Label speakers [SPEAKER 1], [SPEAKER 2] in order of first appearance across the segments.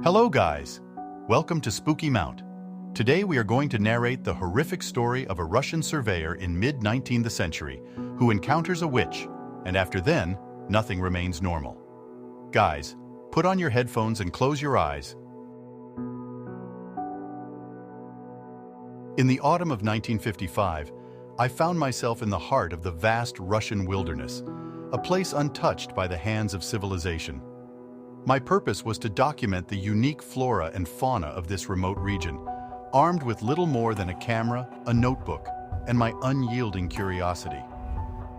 [SPEAKER 1] Hello guys! Welcome to Spooky Mount. Today we are going to narrate the horrific story of a Russian surveyor in mid-19th century who encounters a witch, and after then, nothing remains normal. Guys, put on your headphones and close your eyes. In the autumn of 1955, I found myself in the heart of the vast Russian wilderness, a place untouched by the hands of civilization. My purpose was to document the unique flora and fauna of this remote region, armed with little more than a camera, a notebook, and my unyielding curiosity.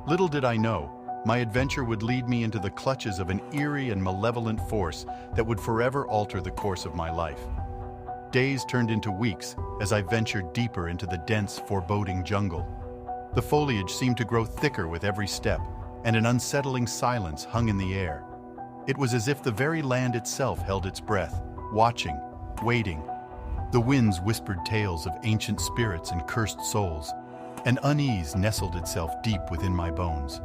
[SPEAKER 1] Little did I know, my adventure would lead me into the clutches of an eerie and malevolent force that would forever alter the course of my life. Days turned into weeks as I ventured deeper into the dense, foreboding jungle. The foliage seemed to grow thicker with every step, and an unsettling silence hung in the air. It was as if the very land itself held its breath, watching, waiting. The winds whispered tales of ancient spirits and cursed souls. An unease nestled itself deep within my bones.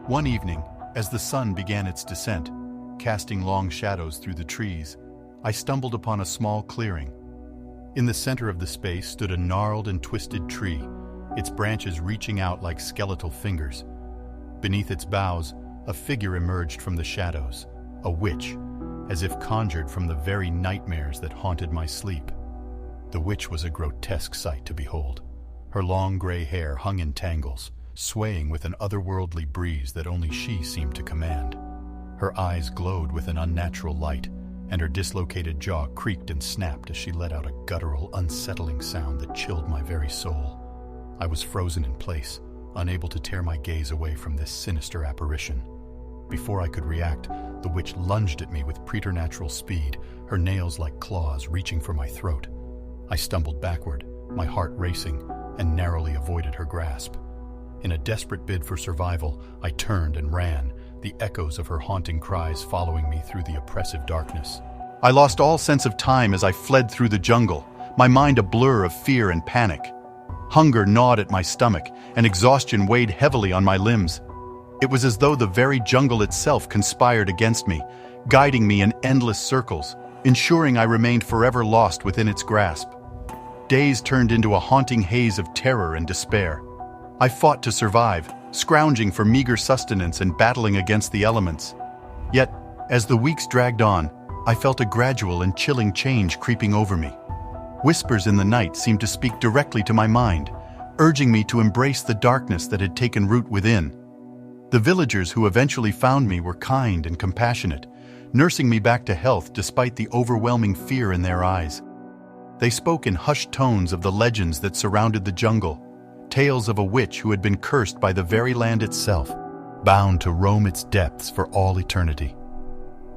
[SPEAKER 1] One evening, as the sun began its descent, casting long shadows through the trees, I stumbled upon a small clearing. In the center of the space stood a gnarled and twisted tree, its branches reaching out like skeletal fingers. Beneath its boughs, a figure emerged from the shadows, a witch, as if conjured from the very nightmares that haunted my sleep. The witch was a grotesque sight to behold. Her long gray hair hung in tangles, swaying with an otherworldly breeze that only she seemed to command. Her eyes glowed with an unnatural light, and her dislocated jaw creaked and snapped as she let out a guttural, unsettling sound that chilled my very soul. I was frozen in place, unable to tear my gaze away from this sinister apparition. Before I could react, the witch lunged at me with preternatural speed, her nails like claws reaching for my throat. I stumbled backward, my heart racing, and narrowly avoided her grasp. In a desperate bid for survival, I turned and ran, the echoes of her haunting cries following me through the oppressive darkness. I lost all sense of time as I fled through the jungle, my mind a blur of fear and panic. Hunger gnawed at my stomach, and exhaustion weighed heavily on my limbs. It was as though the very jungle itself conspired against me, guiding me in endless circles, ensuring I remained forever lost within its grasp. Days turned into a haunting haze of terror and despair. I fought to survive, scrounging for meager sustenance and battling against the elements. Yet, as the weeks dragged on, I felt a gradual and chilling change creeping over me. Whispers in the night seemed to speak directly to my mind, urging me to embrace the darkness that had taken root within. The villagers who eventually found me were kind and compassionate, nursing me back to health despite the overwhelming fear in their eyes. They spoke in hushed tones of the legends that surrounded the jungle, tales of a witch who had been cursed by the very land itself, bound to roam its depths for all eternity.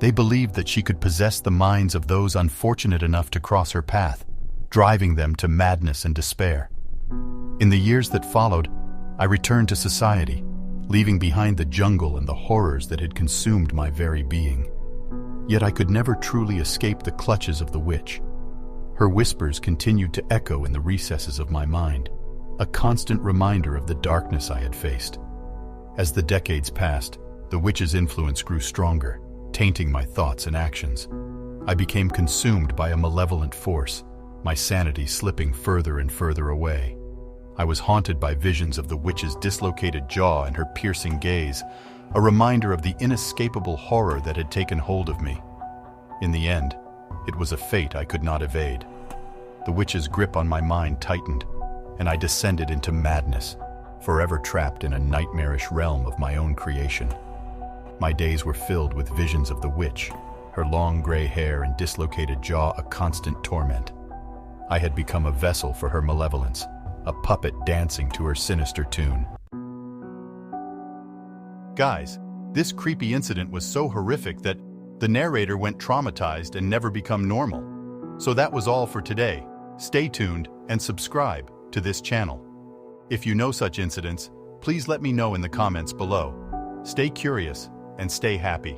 [SPEAKER 1] They believed that she could possess the minds of those unfortunate enough to cross her path, driving them to madness and despair. In the years that followed, I returned to society, leaving behind the jungle and the horrors that had consumed my very being. Yet I could never truly escape the clutches of the witch. Her whispers continued to echo in the recesses of my mind, a constant reminder of the darkness I had faced. As the decades passed, the witch's influence grew stronger, tainting my thoughts and actions. I became consumed by a malevolent force, my sanity slipping further and further away. I was haunted by visions of the witch's dislocated jaw and her piercing gaze, a reminder of the inescapable horror that had taken hold of me. In the end, it was a fate I could not evade. The witch's grip on my mind tightened, and I descended into madness, forever trapped in a nightmarish realm of my own creation. My days were filled with visions of the witch, her long gray hair and dislocated jaw a constant torment. I had become a vessel for her malevolence, a puppet dancing to her sinister tune. Guys, this creepy incident was so horrific that the narrator went traumatized and never become normal. So that was all for today. Stay tuned and subscribe to this channel. If you know such incidents, please let me know in the comments below. Stay curious and stay happy.